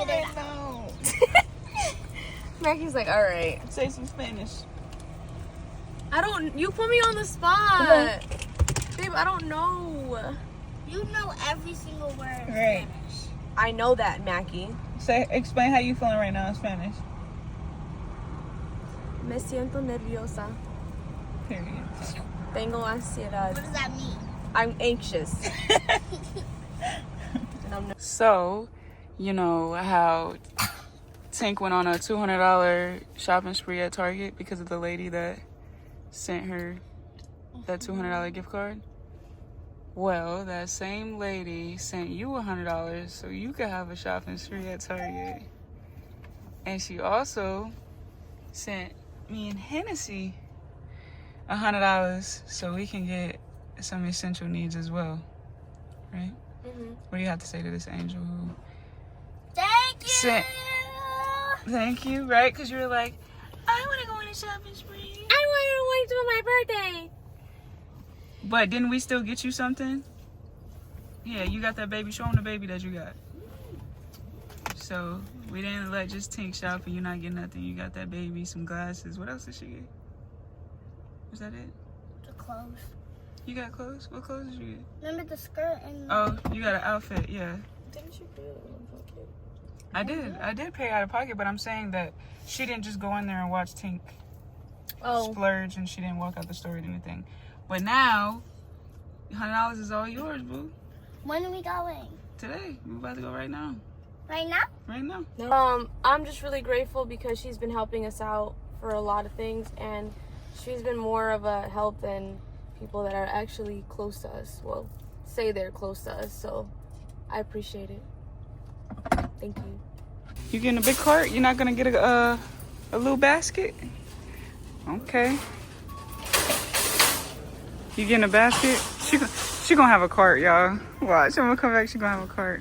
it out. Mackie's like, all right. Say some Spanish. You put me on the spot. Babe, I don't know. You know every single word in Right. Spanish. I know that, Mackie. Explain how you feeling right now in Spanish. Me siento nerviosa. Period. Tengo ansiedad. What does that mean? I'm anxious. So, you know how Tink went on a $200 shopping spree at Target because of the lady that sent her that $200 gift card? Well, that same lady sent you $100 so you could have a shopping spree at Target. And she also sent me and Hennessy $100 so we can get some essential needs as well, right? Mm-hmm. What do you have to say to this angel who Thank you. sent? Thank you, right? Because you were like, I want to go on a shopping spree. I want to wait till my birthday. But didn't we still get you something? Yeah, you got that baby. Show them the baby that you got. So we didn't let just Tink shop and you not get nothing. You got that baby, some glasses. What else did she get? Was that it? The clothes. You got clothes? What clothes did you get? Remember the skirt and... Oh, you got an outfit, yeah. Didn't you pay out of pocket? I did pay out of pocket, but I'm saying that she didn't just go in there and watch Tink Oh. splurge and she didn't walk out the store or anything. But now, $100 is all yours, boo. When are we going? Today. We're about to go right now. Right now? Right now. I'm just really grateful because she's been helping us out for a lot of things, and she's been more of a help than people that are actually close to us. Well, say they're close to us, so I appreciate it. Thank you. You getting a big cart? You're not gonna get a little basket? Okay. You getting a basket? She gonna have a cart, y'all. Watch, I'm gonna come back. She gonna have a cart.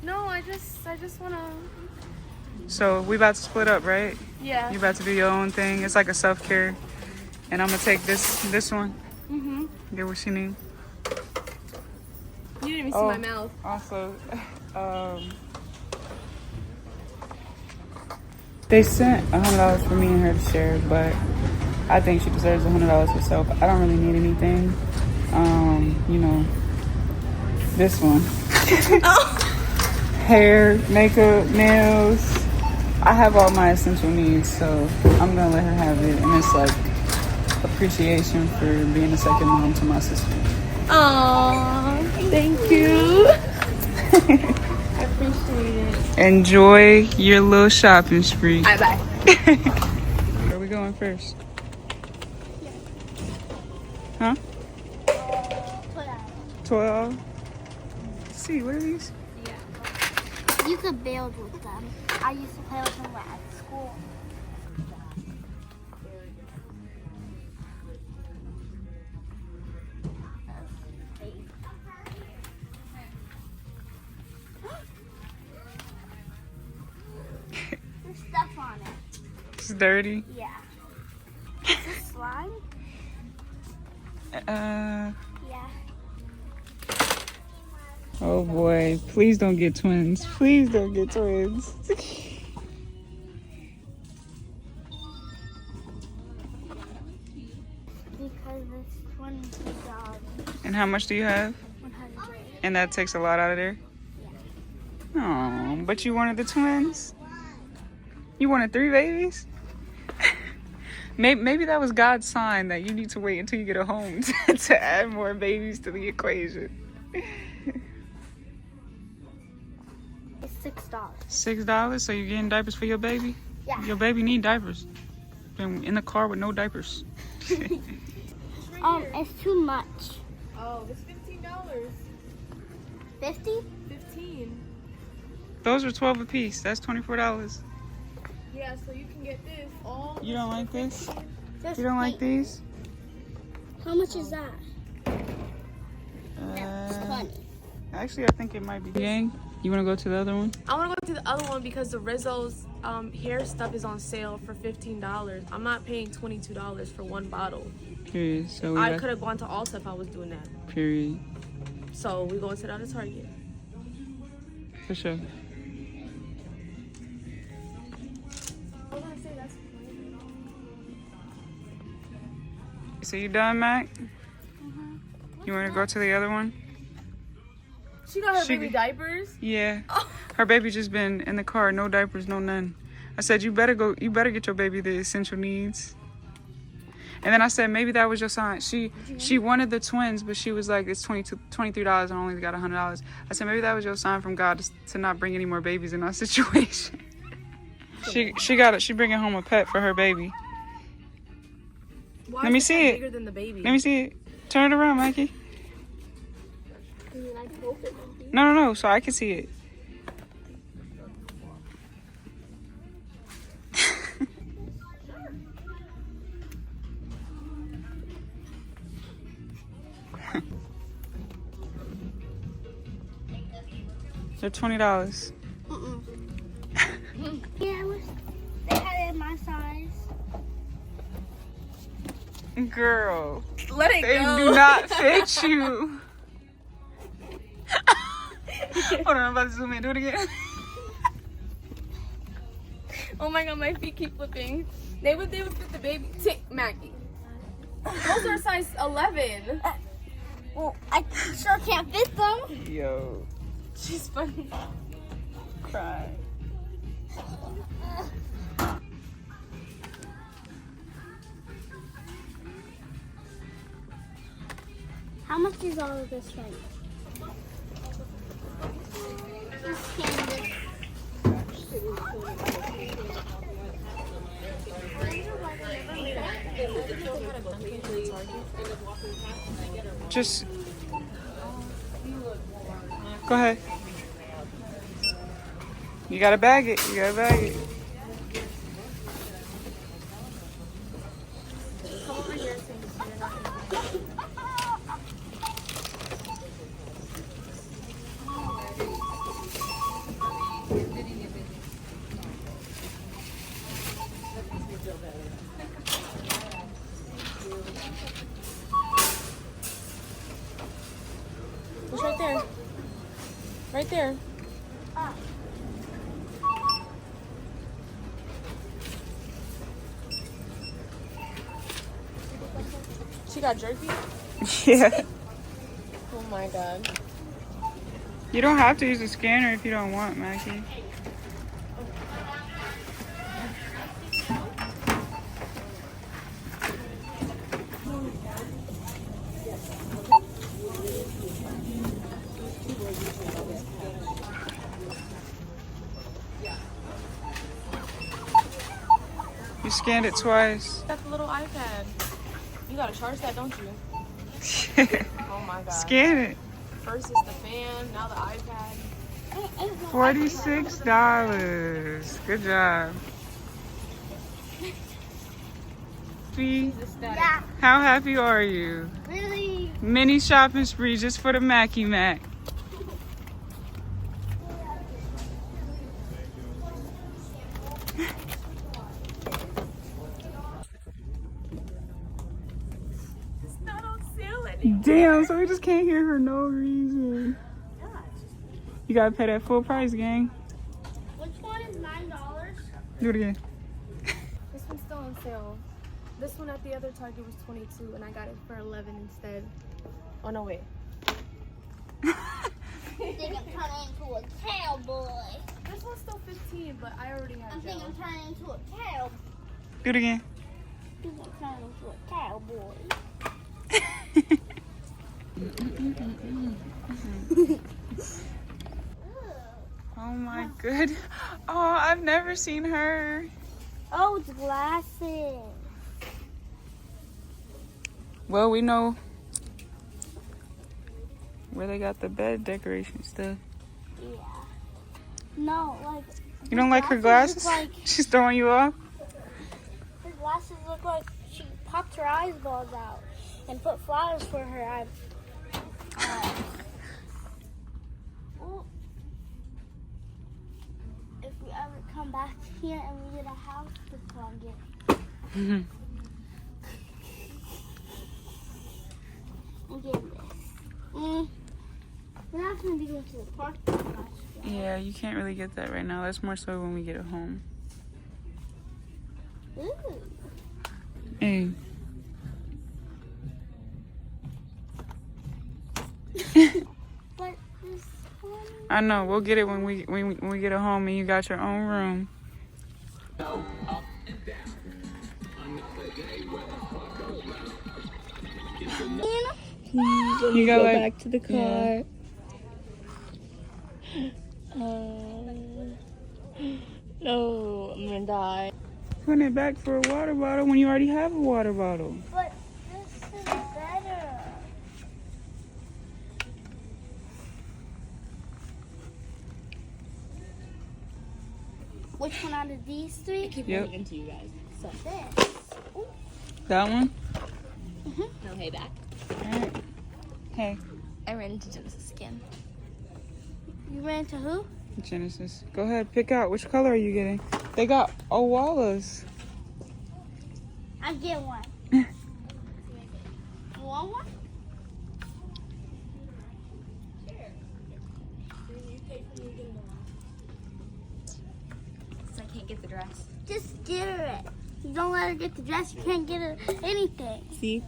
No, I just wanna. So we about to split up, right? Yeah. You about to do your own thing. It's like a self-care, and I'm gonna take this one. Mhm. Get what she need. You didn't even see my mouth. Also, they sent $100 for me and her to share, but I think she deserves $100 herself. I don't really need anything. You know, this one. Hair, makeup, nails. I have all my essential needs, so I'm gonna let her have it. And it's like appreciation for being a second mom to my sister. Aww, thank you. I appreciate it. Enjoy your little shopping spree. Bye bye. Where are we going first? Huh? $12. See, what are these? You could build with them. I used to play with them at school. There's stuff on it. It's dirty. Yeah. Is this slime? Uh. Yeah. Oh boy, please don't get twins. Please don't get twins. Because it's $22. And how much do you have? 100. And that takes a lot out of there? Oh, but you wanted the twins? You wanted 3 babies? Maybe that was God's sign that you need to wait until you get a home to add more babies to the equation. It's $6. $6? So you're getting diapers for your baby? Yeah. Your baby need diapers. Been in the car with no diapers. It's too much. Oh, it's $15. 50? 15. Those are 12 a piece. That's $24. Yeah, so you can get this all. You don't like this? Just You don't like wait. these? How much is that? Uh, 20. actually, I think it might be. Gang, you want to go to the other one? I want to go to the other one because the Rizzo's hair stuff is on sale for $15. I'm not paying $22 for one bottle. Period. So we I got- could have gone to Ulta if I was doing that. Period. So we going to the other Target. For sure. So you done, Mac? You want to go to the other one? She got her baby diapers? Yeah. Her baby just been in the car, no diapers, no none. I said, you better get your baby the essential needs. And then I said, maybe that was your sign. She wanted the twins, but she was like, it's $23 and I only got $100. I said, maybe that was your sign from God to not bring any more babies in our situation. She bringing home a pet for her baby. Why Let me is the see pet it. bigger than the baby? Let me see it. Turn it around, Mikey. No, so I can see it. They're $20. Yeah, they had it in my size. Girl, Let it they go. do not fit you. Hold on, I'm about to zoom in. Do it again. Oh my god, my feet keep flipping. They would fit the baby. Maggie. Those are size 11. Well, I sure can't fit them. Yo, She's funny. crying. How much is all of this right? Just go ahead. You gotta bag it. Come over here, Tink. It's right there. Right there. She got jerky? Yeah. Oh my god. You don't have to use a scanner if you don't want, Mackie. You scanned it twice. That's the little iPad. You gotta charge that, don't you? Oh my god. Scan it. First is the fan, now the iPad. $46. Good job. See? Yeah, How happy are you? really. Mini shopping spree just for the Mackie Mac. It's not on sale anymore. Damn, so we just can't hear her no reason. You gotta pay that full price, gang. Which one is $9? Do it again. This one's still on sale. This one at the other Target was $22 and I got it for $11 instead. Oh no, wait. They can turn into a cowboy. This one's still $15, but I already I have think gel. I'm turning into a cow. Do it again. I think I'm turning into a cowboy. Oh my good. Oh, I've never seen her. Oh, it's glasses. Well, we know where they got the bed decoration stuff. Yeah. No, like. You don't like her glasses? Look like, She's throwing you off? her glasses look like she popped her eyeballs out and put flowers for her eyes. Well, if we ever come back here and we get a house, this is what I'm getting. I'm getting this. We're not going to be going to the park that much. Yeah, you can't really get that right now. That's more so when we get it home. Ooh. Hey. But this one. I know. We'll get it when we get it home and you got your own room. You got Go like, back to the car. Yeah. No, I'm gonna die. Putting it back for a water bottle when you already have a water bottle. But this is better. Which one out of these three? I keep Yep. running into you guys. So, This. Ooh. That one? no hay back. Alright. Hey, I ran into Genesis again. You ran to who? Genesis. Go ahead, pick out. Which color are you getting? They got Owalas. I get one. You want one? So I can't get the dress. Just get her it. You don't let her get the dress, you can't get her anything. See?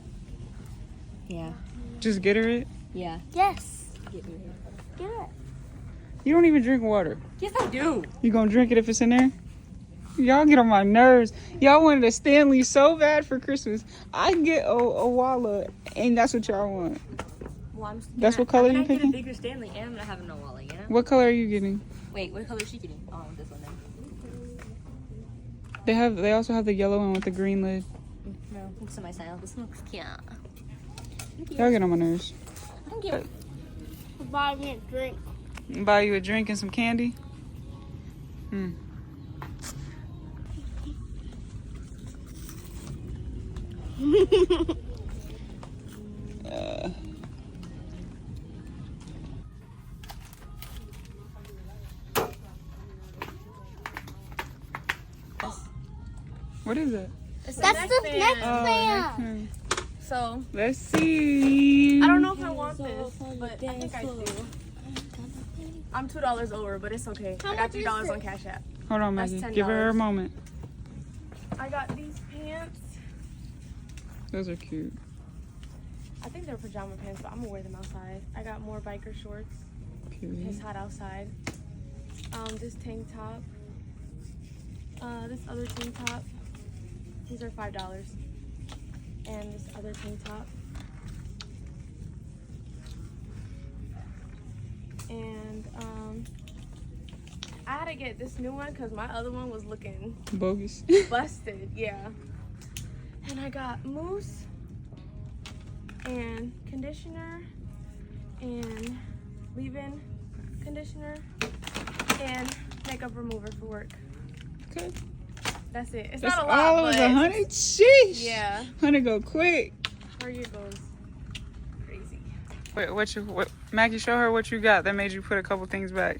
Yeah. Just get her it. Yeah. Yes. Get me here. Get her it. You don't even drink water. Yes, I do. You gonna drink it if it's in there? Y'all get on my nerves. Y'all wanted a Stanley so bad for Christmas. I get a Walla, and that's what y'all want. Well, That's what color you I'm gonna picking? get a bigger Stanley, and I'm gonna have a Noala, you know? What color are you getting? Wait, what color is she getting? Oh, this one then. They also have the yellow one with the green lid. No, it's in my style. This one looks cute. Y'all get on my nerves. Thank you. Buy me a drink. Buy you a drink and some candy. Hmm. What is it? It's a That's neck the fan. next Oh, fan. So let's see. I don't know if I want this, but I think I do. I'm $2 over, but it's okay. How I got much is $3 this? on Cash App. Hold on, That's Maggie. Give her a $10. moment. I got these pants. Those are cute. I think they're pajama pants, but I'm gonna wear them outside. I got more biker shorts. Cute. It's hot outside. This tank top. This other tank top. These are $5. And this other tank top. And I had to get this new one because my other one was looking Bogus. busted. Yeah. And I got mousse and conditioner and leave-in conditioner and makeup remover for work. Okay. That's it. It's That's not a lot, all it but was 100. Sheesh. yeah. 100 go quick. Target goes crazy. Wait, what Maggie, show her what you got that made you put a couple things back.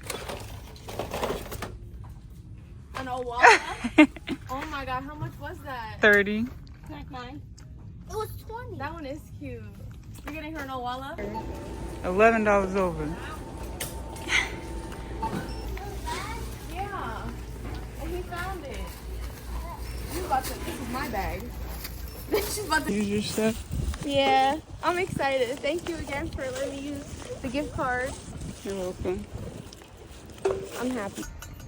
An Owala? Oh my god, how much was that? 30. Like mine. It was 20. That one is cute. You're getting her an Owala? $11 over. Yeah. And he found it. You about to, this is my bag. She's about to. Use your stuff. Yeah, I'm excited. Thank you again for letting me use the gift card. You're welcome. I'm happy.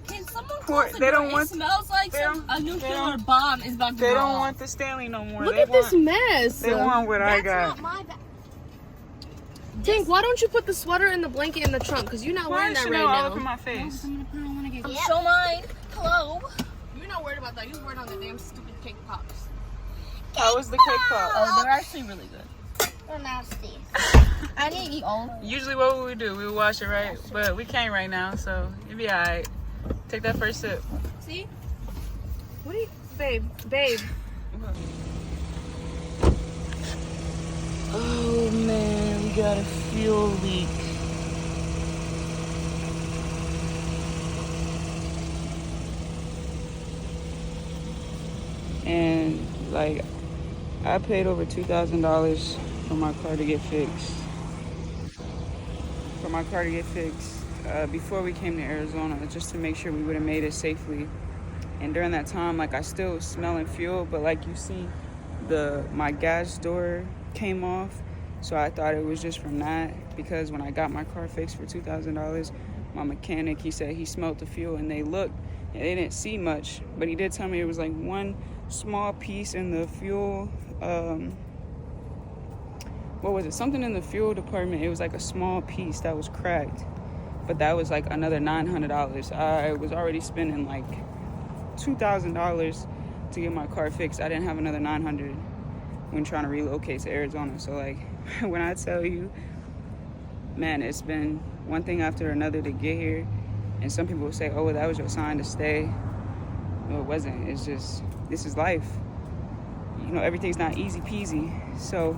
Can someone What? close the They door? don't want- It smells like they don't- a nuclear bomb is about to They go don't off. want the Stanley no more. Look they at this want, mess. They want what I got. Not my bag. Tink, why don't you put the sweater and the blanket in the trunk? Because you're not Why wearing does that she right know all now. up in my face? Show mine. Hello. You're not worried about that. You're worried on the damn stupid cake pops. How was the cake pop? Oh, they're actually really good. They're nasty. I didn't eat all. Usually what would we do? We would wash it, right? But we can't right now, so it'd be alright. Take that first sip. See? What do you, babe? Oh man, we got a fuel leak. And like, I paid over $2,000 for my car to get fixed. Before we came to Arizona, just to make sure we would have made it safely. And during that time, like, I still was smelling fuel, but like you see, my gas door came off, So I thought it was just from that, because when I got my car fixed for $2,000, my mechanic, he said he smelled the fuel and they looked and they didn't see much, but he did tell me it was like one small piece in the fuel, what was it, something in the fuel department. It was like a small piece that was cracked, but that was like another $900. I was already spending like $2,000 to get my car fixed. I didn't have another $900 when trying to relocate to Arizona. So like, when I tell you, man, it's been one thing after another to get here. And some people will say, oh, well, that was your sign to stay. No, it wasn't. It's just, this is life. You know, everything's not easy peasy. So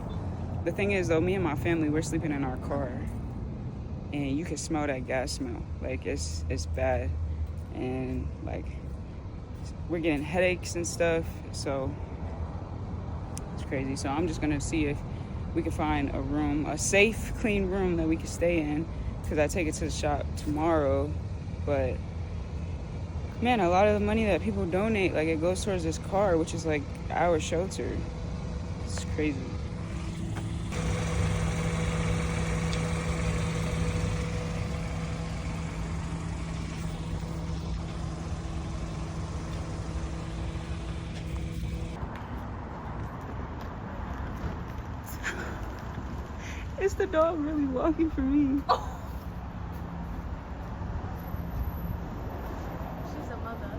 the thing is, though, me and my family, we're sleeping in our car, and you can smell that gas smell. Like, it's bad. And like, we're getting headaches and stuff. So it's crazy. So I'm just gonna see if we can find a room, a safe, clean room that we can stay in, because I take it to the shop tomorrow. But man, a lot of the money that people donate, like, it goes towards this car, which is like our shelter. It's crazy. Is the dog really walking for me? Oh. She's a mother.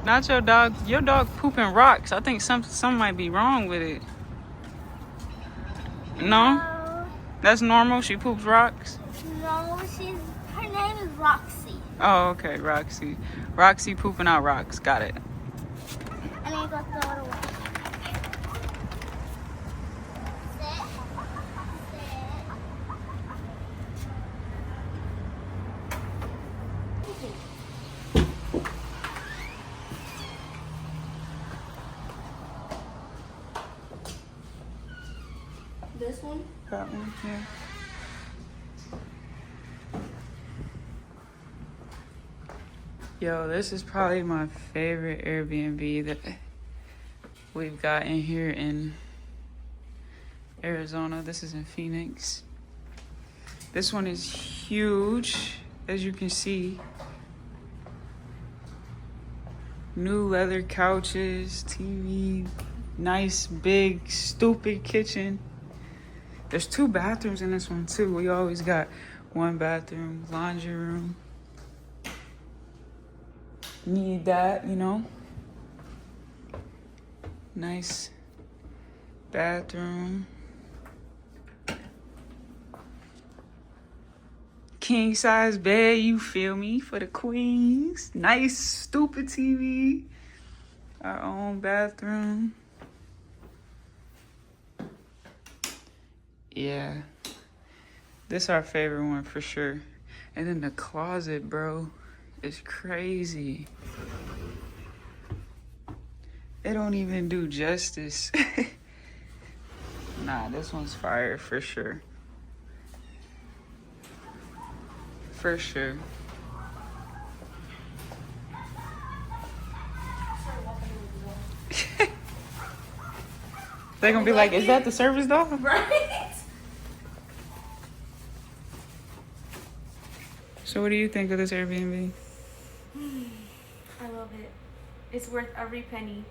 Not your dog. Your dog pooping rocks. I think some might be wrong with it. No? That's normal? She poops rocks? No, her name is Roxy. Oh, okay, Roxy. Roxy pooping out rocks. Got it. And I got the other one. This one? That one, yeah. Yo, this is probably my favorite Airbnb that we've got in here in Arizona. This is in Phoenix. This one is huge, as you can see. New leather couches, TV, nice, big, stupid kitchen. There's 2 bathrooms in this one too. We always got 1 bathroom, laundry room. Need that, you know. Nice bathroom. King size bed, you feel me, for the queens. Nice stupid TV. Our own bathroom. Yeah, this is our favorite one for sure. And then the closet, bro, is crazy. It don't even do justice. Nah, this one's fire for sure. For sure. They're gonna be like, is that the service dog? Right? So what do you think of this Airbnb? I love it. It's worth every penny.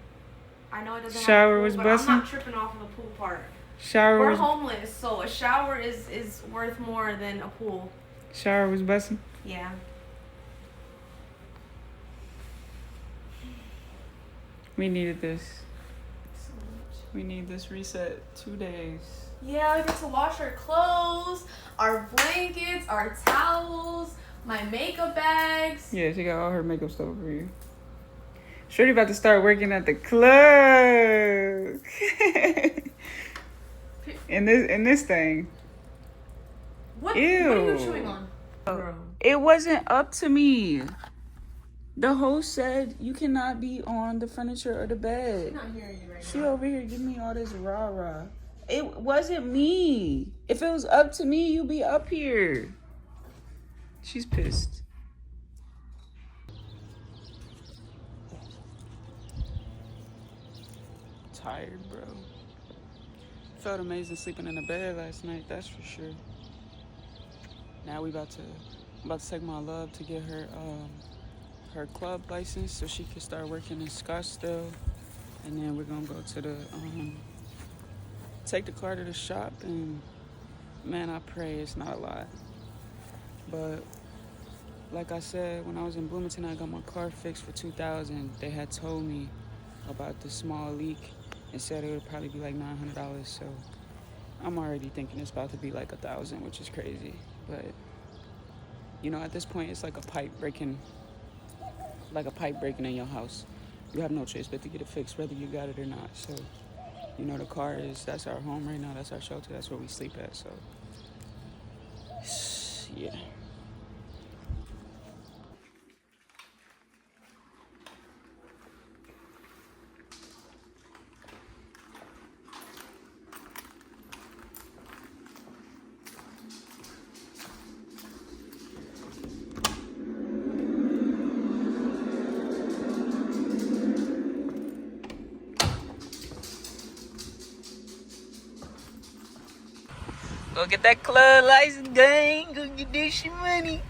I know it doesn't Shower have a pool, was but busting? I'm not tripping off of the pool part. Shower We're was homeless, so a shower is worth more than a pool. busting. Yeah. We needed this. So much. We need this reset 2 days. Yeah, we get to wash our clothes, our blankets, our towels, my makeup bags. Yeah, she got all her makeup stuff over here. Shorty about to start working at the club. in this thing. What Ew. are you chewing on? Girl. It wasn't up to me. The host said you cannot be on the furniture or the bed. I'm not hearing you right She now. over here giving me all this rah-rah. It wasn't me. If it was up to me, you'd be up here. She's pissed. tired, bro. Felt amazing sleeping in the bed last night, that's for sure. Now I'm about to take my love to get her club license so she can start working in Scottsdale. And then we're gonna go to the take the car to the shop, and man, I pray it's not a lot. But like I said, when I was in Bloomington, I got my car fixed for $2,000. They had told me about the small leak and said it would probably be like $900. So I'm already thinking it's about to be like $1,000, which is crazy. But you know, at this point, it's like a pipe breaking in your house. You have no choice but to get it fixed, whether you got it or not. So, you know, the car that's our home right now. That's our shelter. That's where we sleep at. So, yeah. Go get that club license, gang. Go get that shit money.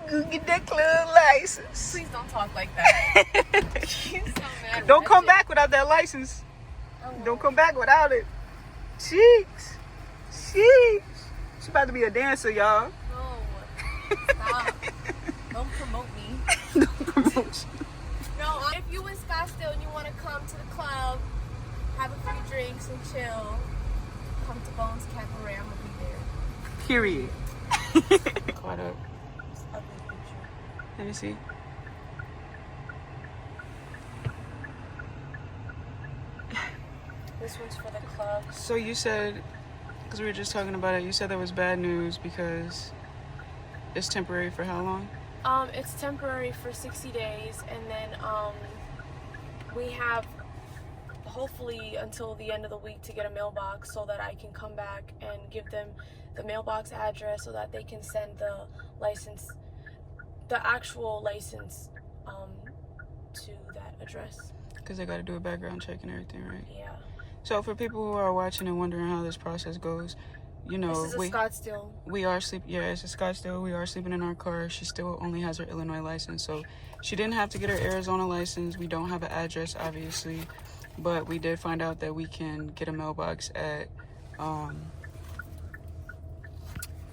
Go get that club license. Please don't talk like that. She's so mad. Don't come back without that license. Don't come back without it. Cheeks. She about to be a dancer, y'all. No. Stop. Don't promote me. Don't promote you. No, if you in Scottsdale and you want to come to the club, have a few drinks and chill, come to Bones Cabaret. I'm gonna be there. Period. Caught up. Ugly picture. Let me see. This one's for the club. So you said, because we were just talking about it, you said there was bad news because it's temporary for how long? It's temporary for 60 days, and then we have hopefully until the end of the week to get a mailbox so that I can come back and give them the mailbox address so that they can send the license, the actual license, to that address. Because they got to do a background check and everything, right? Yeah. So for people who are watching and wondering how this process goes, you know, This is a Scottsdale. we are sleeping. Yeah, it's a Scottsdale. We are sleeping in our car. She still only has her Illinois license, so she didn't have to get her Arizona license. We don't have an address, obviously, but we did find out that we can get a mailbox at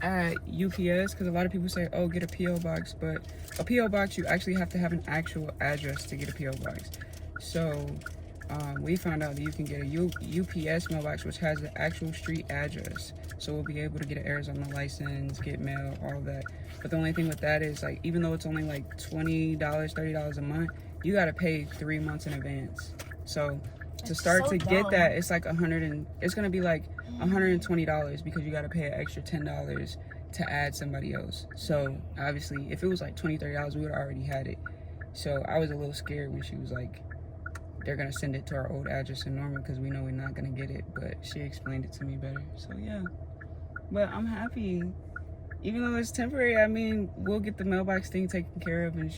UPS, because a lot of people say, oh, get a PO box, but a PO box, you actually have to have an actual address to get a PO box. So we found out that you can get a UPS mailbox, which has the actual street address. So we'll be able to get an Arizona license, get mail, all that. But the only thing with that is, like, even though it's only like $20, $30 a month, you got to pay 3 months in advance. So to start so to get dumb. that, it's like it's gonna be like $120 because you got to pay an extra $10 to add somebody else. So obviously, if it was like $20, $30, we would have already had it. So I was a little scared when she was like, they're gonna send it to our old address in Norman because we know we're not gonna get it. But she explained it to me better. So yeah, but I'm happy. Even though it's temporary, I mean, we'll get the mailbox thing taken care of, and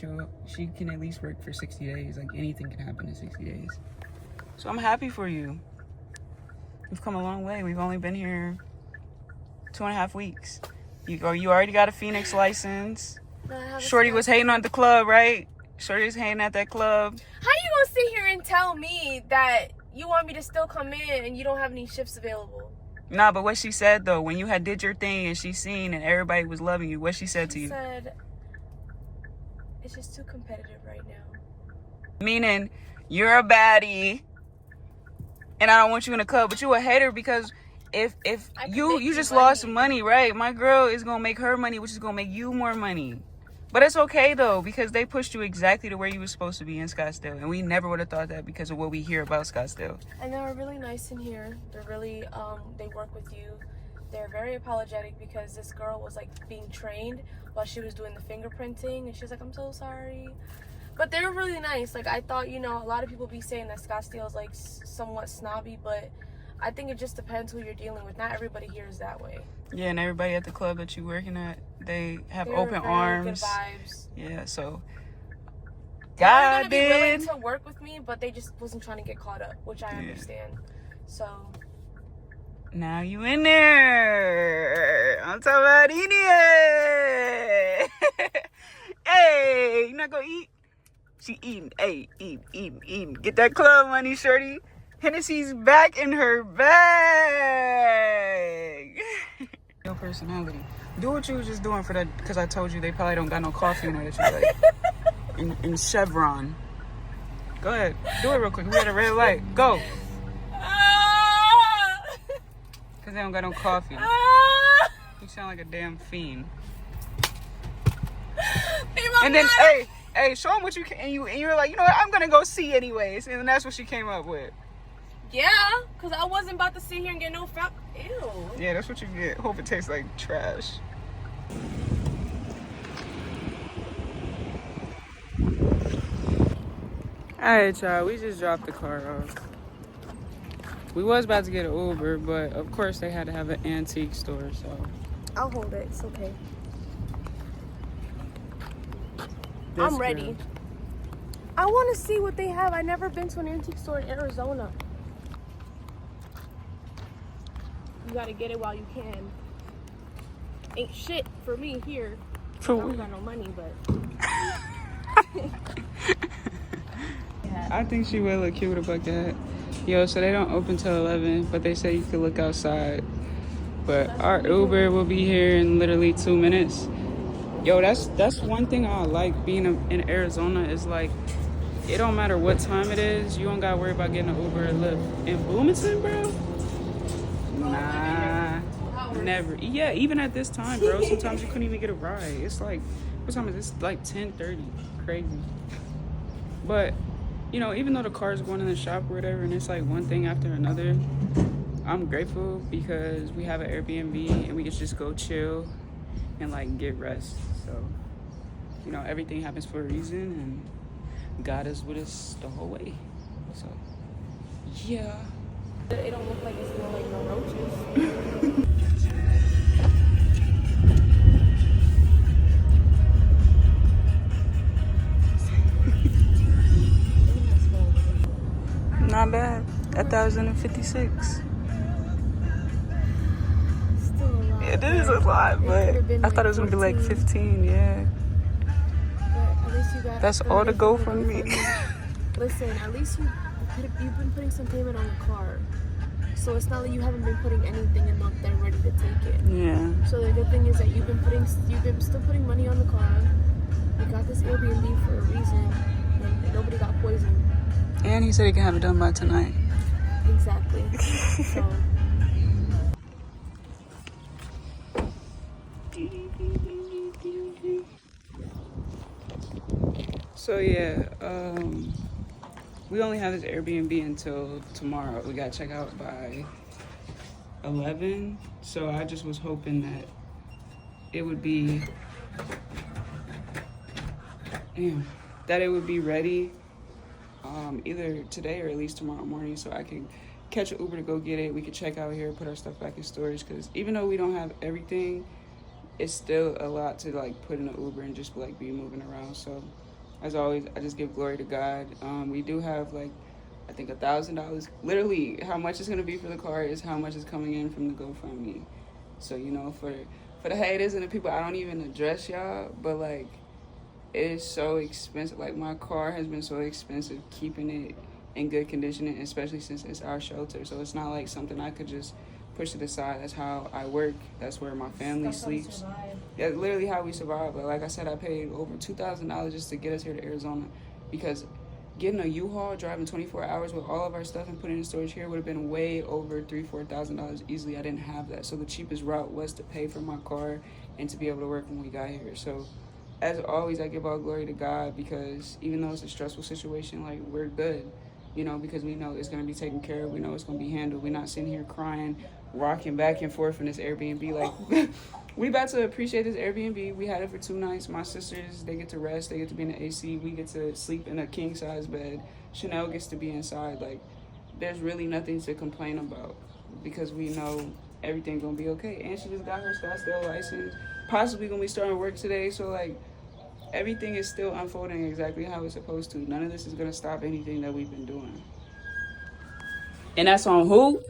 she can at least work for 60 days. Like, anything can happen in 60 days. So I'm happy for you. We've come a long way. We've only been here 2.5 weeks. You already got a Phoenix license. Shorty was hating on the club, right? Shorty was hating at that club. How you gonna sit here and tell me that you want me to still come in and you don't have any shifts available? Nah, but what she said though, when you had did your thing and she seen and everybody was loving you, what she said to She you? said, it's just too competitive right now. Meaning, you're a baddie, and I don't want you in the club, but you a hater because if you just lost money, right? My girl is gonna make her money, which is gonna make you more money. But it's okay though, because they pushed you exactly to where you were supposed to be in Scottsdale, and we never would have thought that because of what we hear about Scottsdale. And they were really nice in here. They're really, they work with you. They're very apologetic because this girl was like being trained while she was doing the fingerprinting, and she's like, I'm so sorry. But they were really nice. Like, I thought, you know, a lot of people be saying that Scottsdale is like somewhat snobby, but I think it just depends who you're dealing with. Not everybody here is that way. Yeah, and everybody at the club that you're working at, they have They're open very arms. Good vibes. Yeah, so gonna God be willing did. to work with me, but they just wasn't trying to get caught up, which I understand. So Now you in there. I'm talking about eating it. Hey, you not gonna eat? She eating. Hey, eating. Get that club money, shorty. Hennessy's back in her bag. Your personality. Do what you was just doing for that, because I told you they probably don't got no coffee in there that you like. in Chevron. Go ahead. Do it real quick. We had a red light. Go. Because they don't got no coffee. You sound like a damn fiend. And then, hey, show them what you can. And you were like, you know what? I'm going to go see anyways. And that's what she came up with. yeah, because I wasn't about to sit here and get no fat. Ew. Yeah, that's what you get. Hope it tastes like trash. Alright, y'all. We just dropped the car off. We was about to get an Uber, but of course they had to have an antique store, so. I'll hold it. It's okay. This I'm ready. girl. I want to see what they have. I've never been to an antique store in Arizona. You gotta get it while you can. Ain't shit for me here. For I what? don't got no money, but I think she would look cute with a bucket hat. Yo, so they don't open till 11, but they say you can look outside. But our Uber will be here in literally 2 minutes. Yo, that's one thing I like being in Arizona is like, it don't matter what time it is, you don't gotta worry about getting an Uber or Lyft. In Bloomington, bro? Nah, never. Yeah, even at this time, bro, sometimes you couldn't even get a ride. It's like, what time is this? It's like 10:30. Crazy. But, you know, even though the car's going in the shop or whatever, and it's like one thing after another, I'm grateful because we have an Airbnb and we can just go chill and like get rest. So, you know, everything happens for a reason, and God is with us the whole way. So, yeah. it don't look like it's more like no roaches. Not bad. 1,056. Still a lot. It is a lot, but could've been I thought it was gonna be like 15. Yeah. But at least you got. That's all the GoFundMe. Listen, at least you've been putting some payment on the car, so it's not like you haven't been putting anything and not there ready to take it. Yeah. So the good thing is that you've been still putting money on the car. You got this Airbnb for a reason, and nobody got poisoned. And he said he can have it done by tonight. Exactly. So. So yeah, we only have this Airbnb until tomorrow. We gotta check out by 11. So I just was hoping that it would be, that it would be ready either today or at least tomorrow morning, so I can catch an Uber to go get it. We could check out here, put our stuff back in storage, because even though we don't have everything, it's still a lot to like put in an Uber and just like be moving around. So as always, I just give glory to God. We do have like, I think $1,000. Literally, how much it's gonna be for the car is how much is coming in from the GoFundMe. So, you know, for the haters and the people I don't even address y'all, but like, it is so expensive. Like, my car has been so expensive keeping it in good condition, especially since it's our shelter. So it's not like something I could just push it aside. That's how I work. That's where my family sleeps. That's literally how we survive. But like I said, I paid over $2,000 just to get us here to Arizona, because getting a U-Haul, driving 24 hours with all of our stuff and putting it in storage here would have been way over $3,000-$4,000 easily. I didn't have that. So the cheapest route was to pay for my car and to be able to work when we got here. So as always, I give all glory to God, because even though it's a stressful situation, like, we're good, you know, because we know it's going to be taken care of. We know it's going to be handled. We're not sitting here crying, rocking back and forth in this Airbnb. Like, we about to appreciate this Airbnb. We had it for 2 nights. My sisters, they get to rest. They get to be in the AC. We get to sleep in a king-size bed. Chanel gets to be inside. Like, there's really nothing to complain about, because we know everything's going to be okay. And she just got her Scottsdale license. Possibly going to be starting work today. So, like, everything is still unfolding exactly how it's supposed to. None of this is gonna stop anything that we've been doing. And that's on who?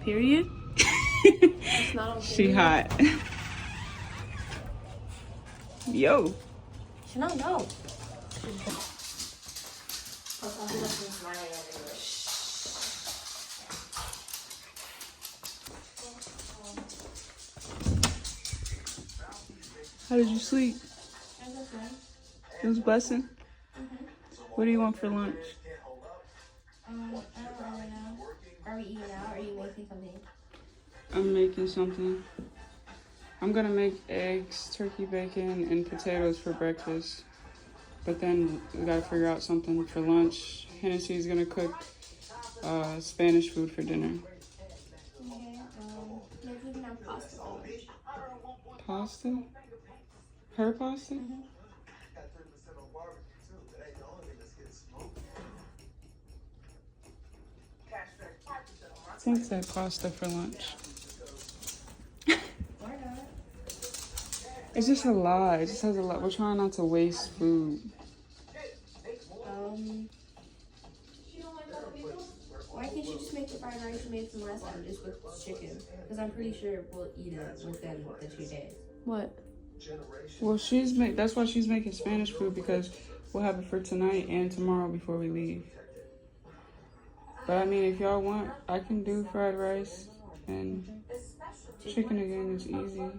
Period. It's not on She period. hot. Yo. Chanel, no. How did you sleep? It was blessing. What do you want for lunch? I don't know right now. Are we eating out or are you making something? I'm making something. I'm gonna make eggs, turkey bacon, and potatoes for breakfast. But then we gotta figure out something for lunch. Hennessy's gonna cook Spanish food for dinner. Okay, maybe we can have pasta for lunch. Pasta? Her pasta? Tink said pasta for lunch. Why not? It's just a lot. It just has a lot. We're trying not to waste food. Why can't you just make the fried rice you made from last time just with chicken? Because I'm pretty sure we'll eat it within the 2 days. What? Well, that's why she's making Spanish food, because we'll have it for tonight and tomorrow before we leave. But I mean, if y'all want, I can do fried rice and chicken again. It's easy.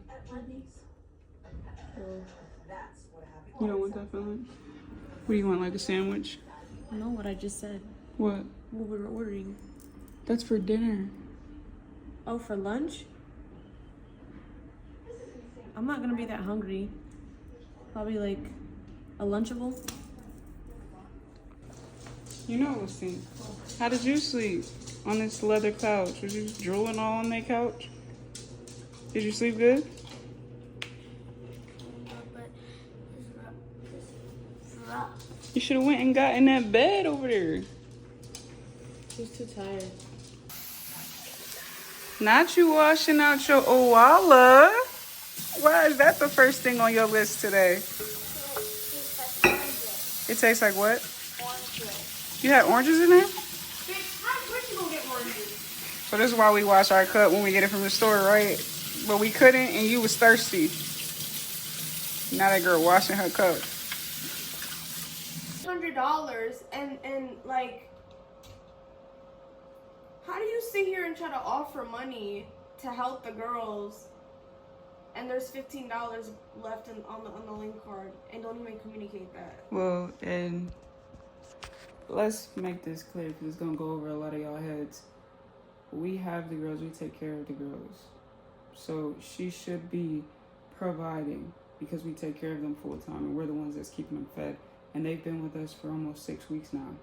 You don't want that for lunch? What do you want, like a sandwich? No, what I just said. What? What we were ordering. That's for dinner. Oh, for lunch? I'm not gonna be that hungry. Probably like a Lunchable. You know what's Tink? How did you sleep on this leather couch? Was you drooling all on that couch? Did you sleep good? You should have went and got in that bed over there. She's too tired. Not you washing out your Owala. Why is that the first thing on your list today? It tastes like what? You had oranges in there? Where'd you go get oranges? So this is why we wash our cup when we get it from the store, right? But we couldn't, and you was thirsty. Now that girl washing her cup. $100 and like, how do you sit here and try to offer money to help the girls, and there's $15 left on the link card, and don't even communicate that? Well, and let's make this clear, because it's gonna go over a lot of y'all heads. We have the girls, we take care of the girls. So she should be providing, because we take care of them full time, and we're the ones that's keeping them fed. And they've been with us for almost 6 weeks now.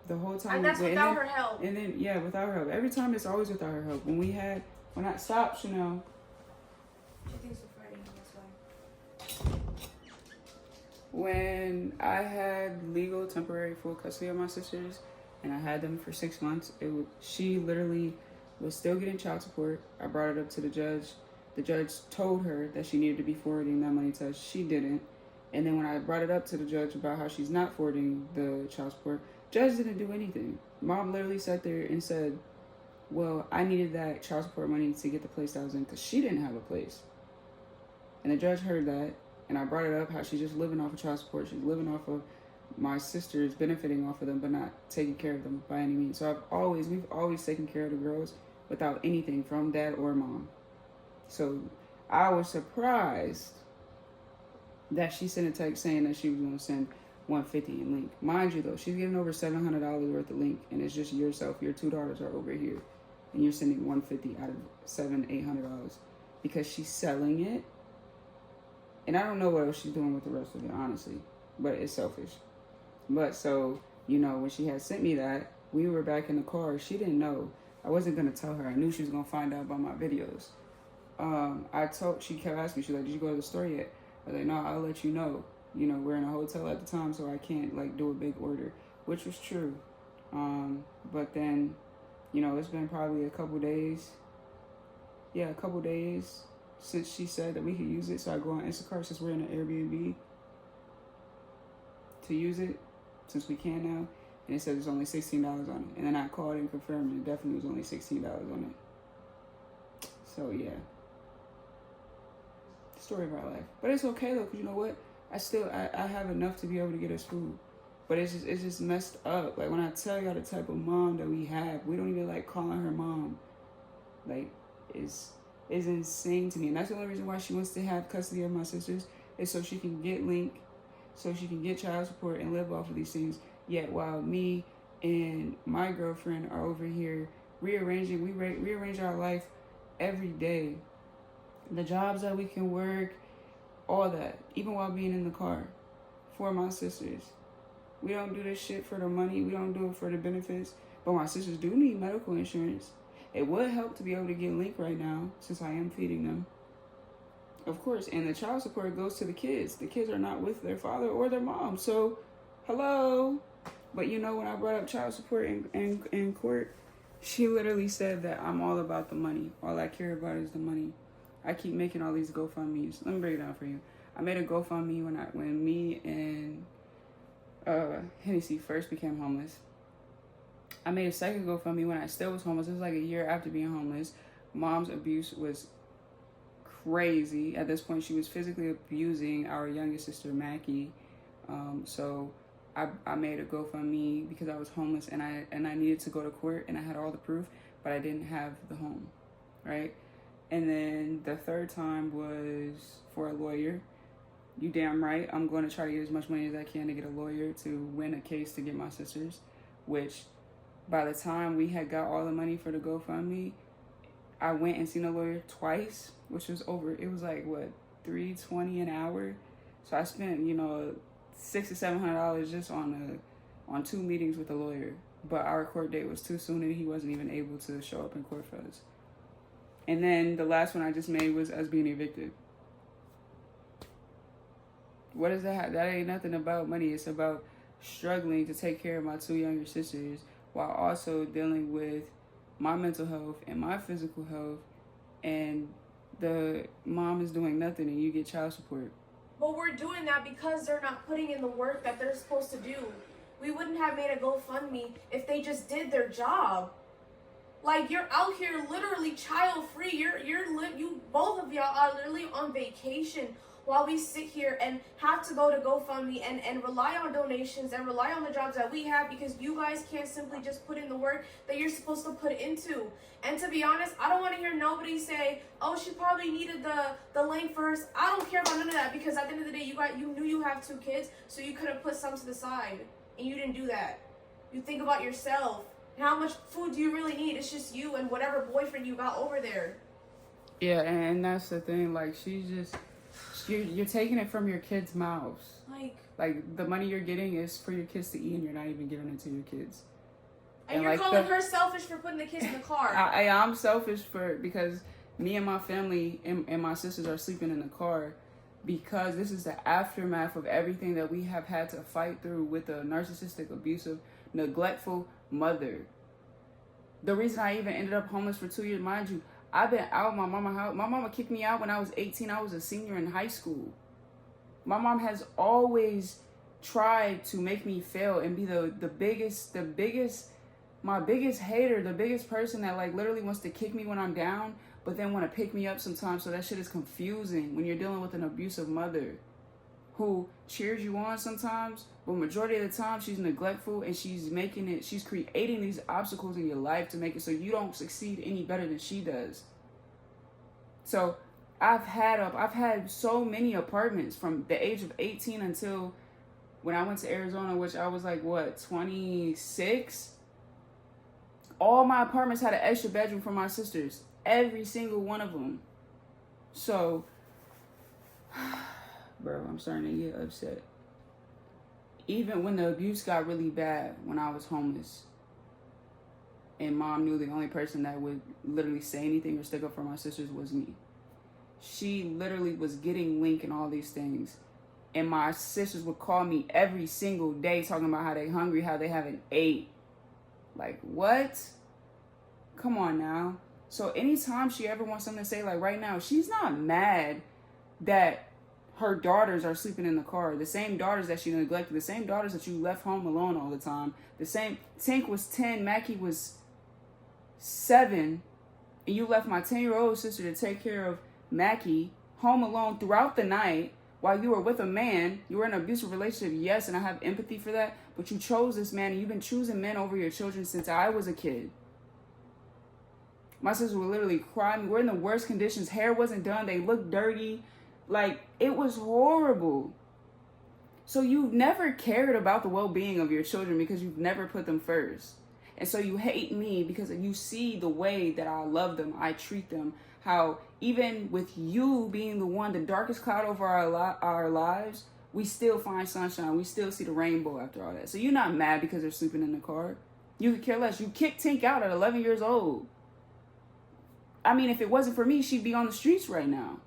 The whole time. And that's without her help. And then, yeah, without her help. Every time it's always without her help. When I stopped, you know. She thinks we're fighting, that's why. When I had legal temporary full custody of my sisters, and I had them for 6 months, she literally was still getting child support. I brought it up to the judge. The judge told her that she needed to be forwarding that money to us. She didn't. And then when I brought it up to the judge about how she's not forwarding the child support, judge didn't do anything. Mom literally sat there and said, well, I needed that child support money to get the place I was in, because she didn't have a place. And the judge heard that, and I brought it up how she's just living off of child support. She's living off of my sisters, benefiting off of them, but not taking care of them by any means. So we've always taken care of the girls without anything from dad or mom. So I was surprised that she sent a text saying that she was going to send $150 in link. Mind you, though, she's getting over $700 worth of link, and it's just yourself. Your 2 daughters are over here, and you're sending $150 out of $800 because she's selling it. And I don't know what else she's doing with the rest of it, honestly, but it's selfish. But so, you know, when she had sent me that, we were back in the car. She didn't know. I wasn't going to tell her. I knew she was going to find out by my videos. She kept asking me, she's like, did you go to the store yet? I was like, no, I'll let you know. You know, we're in a hotel at the time, so I can't, like, do a big order, which was true. But then, you know, it's been probably a couple days. Yeah, a couple days. since she said that we could use it. So I go on Instacart since we're in an Airbnb to use it, since we can now. And it says it's only $16 on it. And then I called and confirmed and it definitely was only $16 on it. So yeah. Story of our life. But it's okay though, because you know what? I have enough to be able to get us food. But it's just messed up. Like when I tell y'all the type of mom that we have, we don't even like calling her mom. Like it's insane to me. And that's the only reason why she wants to have custody of my sisters, is so she can get Link, so she can get child support and live off of these things. Yet while me and my girlfriend are over here rearranging, we rearrange our life every day. The jobs that we can work, all that, even while being in the car for my sisters. We don't do this shit for the money. We don't do it for the benefits. But my sisters do need medical insurance. It would help to be able to get Link right now, since I am feeding them. Of course. And the child support goes to the kids. The kids are not with their father or their mom. So, hello. But you know, when I brought up child support in court, she literally said that I'm all about the money. All I care about is the money. I keep making all these GoFundMes. Let me break it down for you. I made a GoFundMe when me and Hennessy first became homeless. I made a second GoFundMe when I still was homeless. It was like a year after being homeless. Mom's abuse was crazy. At this point, she was physically abusing our youngest sister, Mackie. So I made a GoFundMe because I was homeless and I needed to go to court and I had all the proof, but I didn't have the home, right? And then the third time was for a lawyer. You damn right. I'm going to try to get as much money as I can to get a lawyer to win a case to get my sisters, which by the time we had got all the money for the GoFundMe, I went and seen a lawyer twice, which was it was like, what, $320 an hour? So I spent, $600 to $700 just on 2 meetings with a lawyer. But our court date was too soon and he wasn't even able to show up in court for us. And then the last one I just made was us being evicted. What does that have? That ain't nothing about money. It's about struggling to take care of my 2 younger sisters while also dealing with my mental health and my physical health. And the mom is doing nothing and you get child support. But we're doing that because they're not putting in the work that they're supposed to do. We wouldn't have made a GoFundMe if they just did their job. Like, you're out here literally child free. You both of y'all are literally on vacation while we sit here and have to go to GoFundMe and rely on donations and rely on the jobs that we have because you guys can't simply just put in the work that you're supposed to put into. And to be honest, I don't want to hear nobody say, oh, she probably needed the link first. I don't care about none of that because at the end of the day, you knew you have 2 kids, so you could have put some to the side. And you didn't do that. You think about yourself. And how much food do you really need? It's just you and whatever boyfriend you got over there. Yeah, and that's the thing. Like, you're taking it from your kids' mouths. Like the money you're getting is for your kids to eat, and you're not even giving it to your kids. And you're calling her selfish for putting the kids in the car. I'm selfish because me and my family and my sisters are sleeping in the car because this is the aftermath of everything that we have had to fight through with a narcissistic, abusive, neglectful mother. The reason I even ended up homeless for 2 years, mind you, I've been out my mama's house. My mama kicked me out when I was 18. I was a senior in high school. My mom has always tried to make me fail and be my biggest hater, the biggest person that like literally wants to kick me when I'm down, but then want to pick me up sometimes. So that shit is confusing when you're dealing with an abusive mother who cheers you on sometimes, but majority of the time she's neglectful and she's creating these obstacles in your life to make it so you don't succeed any better than she does. So I've had so many apartments from the age of 18 until when I went to Arizona, which I was like, 26? All my apartments had an extra bedroom for my sisters. Every single one of them. So, bro, I'm starting to get upset. Even when the abuse got really bad when I was homeless, and mom knew the only person that would literally say anything or stick up for my sisters was me. She literally was getting Link and all these things. And my sisters would call me every single day talking about how they hungry, how they haven't ate. Like, what? Come on now. So anytime she ever wants something to say, like right now, she's not mad that her daughters are sleeping in the car. The same daughters that she neglected, the same daughters that you left home alone all the time. The same, Tink was 10, Mackie was 7, and you left my 10-year-old sister to take care of Mackie home alone throughout the night while you were with a man. You were in an abusive relationship, yes, and I have empathy for that, but you chose this man, and you've been choosing men over your children since I was a kid. My sister would literally cry. We're in the worst conditions. Hair wasn't done. They looked dirty. Like, it was horrible. So you've never cared about the well-being of your children because you've never put them first. And so you hate me because you see the way that I love them, I treat them, how even with you being the one, the darkest cloud over our lives, we still find sunshine. We still see the rainbow after all that. So you're not mad because they're sleeping in the car. You could care less. You kicked Tink out at 11 years old. I mean, if it wasn't for me, she'd be on the streets right now.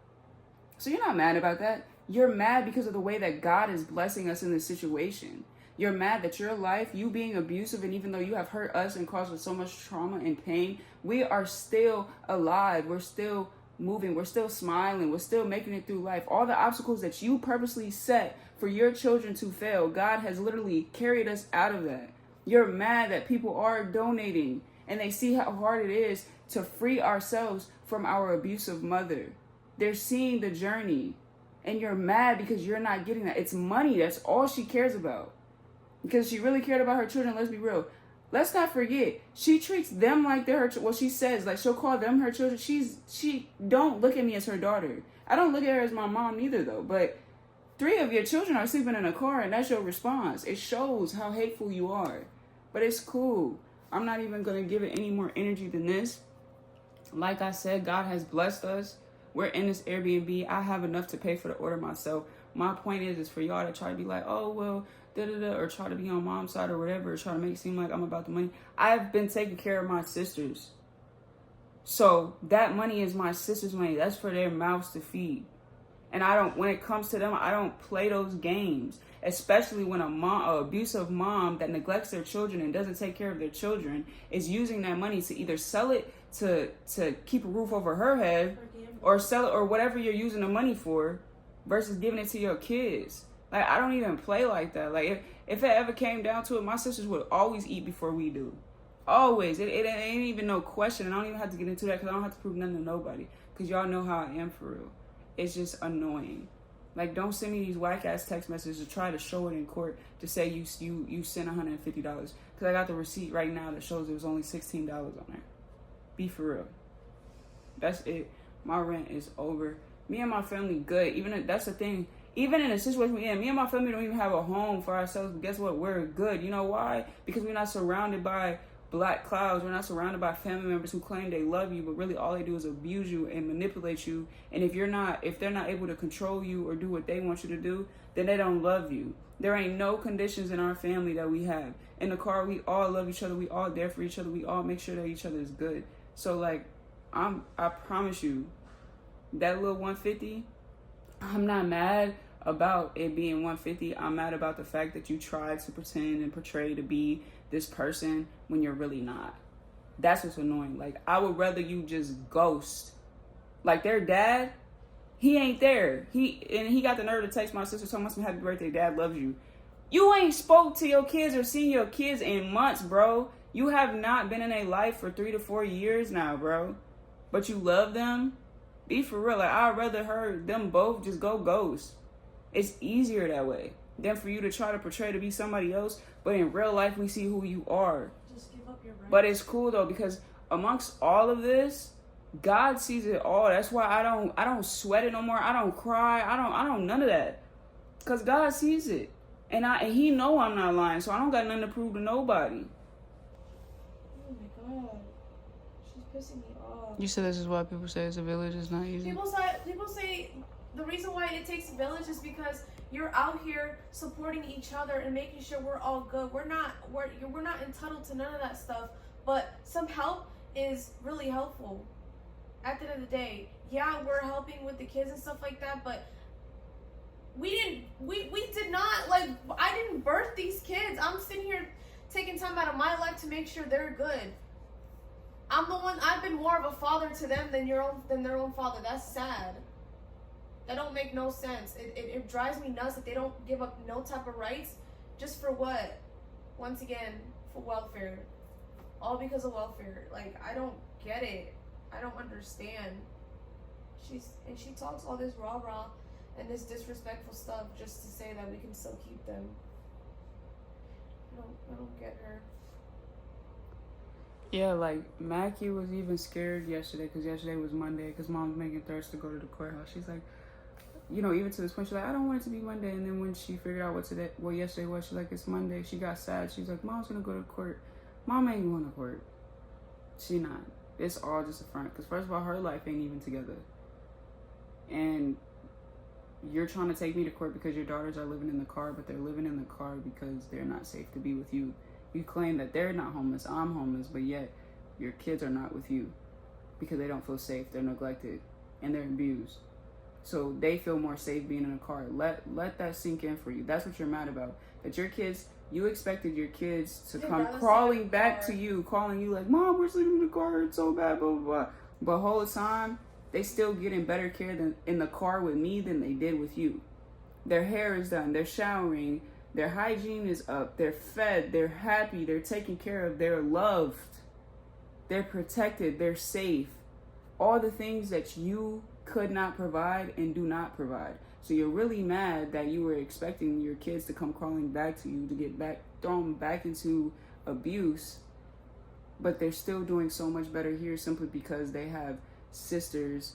So you're not mad about that. You're mad because of the way that God is blessing us in this situation. You're mad that your life, you being abusive, and even though you have hurt us and caused us so much trauma and pain, we are still alive. We're still moving. We're still smiling. We're still making it through life. All the obstacles that you purposely set for your children to fail, God has literally carried us out of that. You're mad that people are donating and they see how hard it is to free ourselves from our abusive mother. They're seeing the journey, and you're mad because you're not getting that. It's money. That's all she cares about. Because she really cared about her children. Let's be real. Let's not forget, she treats them like they're her. Well, she says, like, she'll call them her children. She don't look at me as her daughter. I don't look at her as my mom neither, though. But 3 of your children are sleeping in a car, and that's your response. It shows how hateful you are. But it's cool. I'm not even going to give it any more energy than this. Like I said, God has blessed us. We're in this Airbnb. I have enough to pay for the order myself. My point is for y'all to try to be like, oh, well, da-da-da, or try to be on mom's side or whatever, or try to make it seem like I'm about the money. I've been taking care of my sisters. So that money is my sister's money. That's for their mouths to feed. And when it comes to them, I don't play those games. Especially when an abusive mom that neglects their children and doesn't take care of their children is using that money to either sell it to keep a roof over her head, or sell it, or whatever you're using the money for, versus giving it to your kids. Like, I don't even play like that. Like, if it ever came down to it, my sisters would always eat before we do. Always. It ain't even no question. And I don't even have to get into that because I don't have to prove nothing to nobody. Because y'all know how I am for real. It's just annoying. Like, don't send me these whack-ass text messages to try to show it in court to say you sent $150. Because I got the receipt right now that shows it was only $16 on there. Be for real. That's it. My rent is over. Me and my family good. That's the thing. Even in a situation we're in, me and my family don't even have a home for ourselves. But guess what? We're good. You know why? Because we're not surrounded by black clouds. We're not surrounded by family members who claim they love you, but really all they do is abuse you and manipulate you. And if they're not able to control you or do what they want you to do, then they don't love you. There ain't no conditions in our family that we have. In the car, we all love each other. We all there for each other. We all make sure that each other is good. So, like, I promise you, that little 150, I'm not mad about it being 150. I'm mad about the fact that you tried to pretend and portray to be this person when you're really not. That's what's annoying. Like, I would rather you just ghost. Like, their dad, he ain't there. He got the nerve to text my sister, telling me happy birthday, dad loves you. You ain't spoke to your kids or seen your kids in months, bro. You have not been in a life for 3 to 4 years now, bro. But you love them. Be for real. Like, I'd rather them both just go ghost. It's easier that way than for you to try to portray to be somebody else. But in real life, we see who you are. Just give up your right. But it's cool though, because amongst all of this, God sees it all. That's why I don't sweat it no more. I don't cry. I don't none of that. Cause God sees it, and He know I'm not lying. So I don't got nothing to prove to nobody. Oh my God, she's pissing me off. You said this is why people say it's a village. It's not easy. People say the reason why it takes a village is because you're out here supporting each other and making sure we're all good. We're not entitled to none of that stuff, but some help is really helpful. At the end of the day, yeah, we're helping with the kids and stuff like that, but we did not, like, I didn't birth these kids. I'm sitting here taking time out of my life to make sure they're good. I'm the one. I've been more of a father to them than their own father. That's sad. That don't make no sense. It drives me nuts that they don't give up no type of rights, just for what? Once again, for welfare. All because of welfare. Like, I don't get it. I don't understand. She talks all this rah-rah and this disrespectful stuff just to say that we can still keep them. I don't get her. Yeah, like, Mackie was even scared yesterday, because yesterday was Monday, because Mom's making threats to go to the courthouse. She's like, you know, even to this point, she's like, I don't want it to be Monday. And then when she figured out what yesterday was, she's like, it's Monday. She got sad. She's like, Mom's gonna go to court. Mom ain't going to court. She not. It's all just a front. Because first of all, her life ain't even together. And you're trying to take me to court because your daughters are living in the car, but they're living in the car because they're not safe to be with you. You claim that they're not homeless, I'm homeless, but yet your kids are not with you because they don't feel safe, they're neglected, and they're abused. So they feel more safe being in a car. Let that sink in for you. That's what you're mad about. That your kids, you expected your kids to come crawling back to you, calling you like, Mom, we're sleeping in the car, it's so bad, blah, blah, blah. But whole time, they still getting better care than in the car with me than they did with you. Their hair is done, they're showering, their hygiene is up, they're fed, they're happy, they're taken care of, they're loved, they're protected, they're safe. All the things that you could not provide and do not provide. So you're really mad that you were expecting your kids to come crawling back to you to get thrown back into abuse, but they're still doing so much better here simply because they have sisters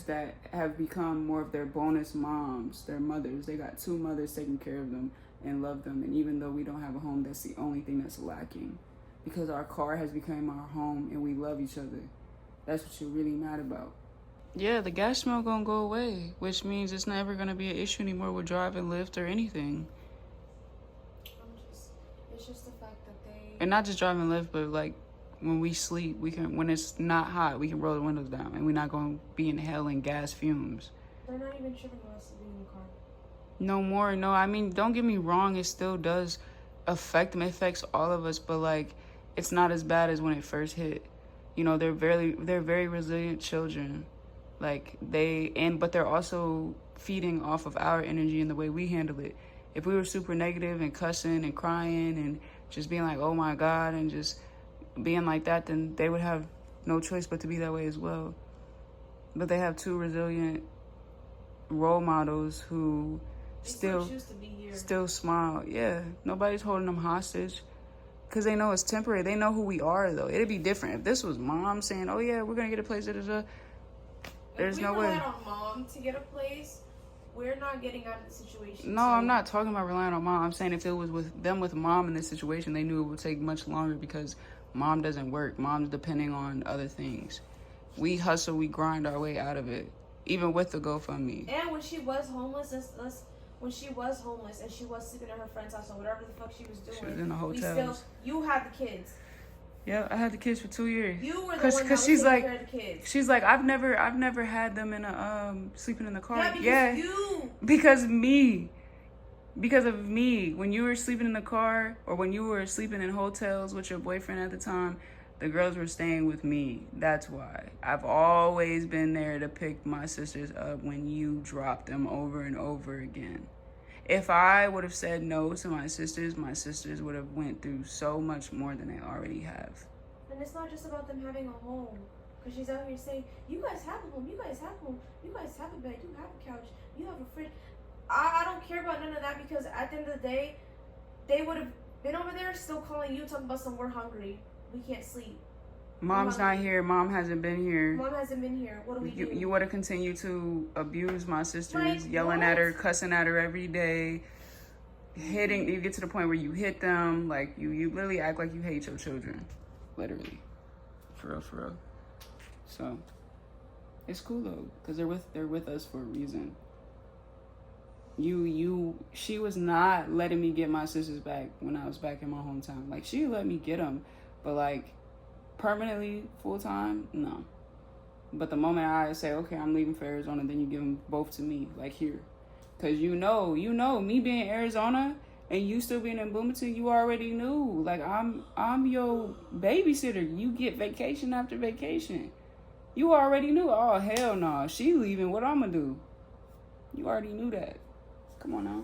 that have become more of their bonus moms, their mothers. They got 2 mothers taking care of them and love them. And even though we don't have a home, that's the only thing that's lacking, because our car has become our home and we love each other. That's what you're really mad about. Yeah, the gas smell gonna go away, which means it's never gonna be an issue anymore with driving, Lyft, or anything. It's just the fact that they... And not just driving Lyft, but like when we sleep, when it's not hot, we can roll the windows down and we're not gonna be inhaling gas fumes. They're not even tripping on us to be in the car. No more, no. I mean, don't get me wrong, it still does affect them. It affects all of us, but like, it's not as bad as when it first hit. You know, they're very resilient children. Like, but they're also feeding off of our energy and the way we handle it. If we were super negative and cussing and crying and just being like, oh my God, and just being like that, then they would have no choice but to be that way as well. But they have 2 resilient role models who still smile. Yeah, nobody's holding them hostage. Because they know it's temporary. They know who we are, though. It'd be different if this was Mom saying, oh yeah, we're gonna get a place, there's no way. If we rely on Mom to get a place, we're not getting out of the situation. No, I'm not talking about relying on Mom. I'm saying if it was with Mom in this situation, they knew it would take much longer because Mom doesn't work. Mom's depending on other things. We hustle, we grind our way out of it, even with the GoFundMe. And when she was homeless, when she was homeless and she was sleeping at her friend's house or whatever the fuck she was doing, she was in the hotels. You had the kids. Yeah, I had the kids for 2 years. You were the one that was taking care of the kids. She's like, I've never had them in a sleeping in the car. Yeah, because of me. When you were sleeping in the car or when you were sleeping in hotels with your boyfriend at the time, the girls were staying with me. That's why. I've always been there to pick my sisters up when you dropped them over and over again. If I would have said no to my sisters would have went through so much more than they already have. And it's not just about them having a home. Because she's out here saying, you guys have a home, you guys have a home, you guys have a bed, you have a couch, you have a fridge. I don't care about none of that, because at the end of the day, they would have been over there still calling you, talking about some, we're hungry, we can't sleep. Mom's not here. Mom hasn't been here. Mom hasn't been here. What do we do? You would have continued to abuse my sisters, yelling at her, cussing at her every day, hitting. You get to the point where you hit them. Like, you literally act like you hate your children. Literally. For real. So, it's cool though, because they're with us for a reason. She was not letting me get my sisters back when I was back in my hometown. Like, she let me get them, but like, permanently, full time, no. But the moment I say, okay, I'm leaving for Arizona, then you give them both to me, like here. Because you know, me being in Arizona, And you still being in Bloomington, you already knew. Like, I'm your babysitter. You get vacation after vacation. You already knew. Oh, hell no. She leaving. What I'm going to do? You already knew that. Come on now.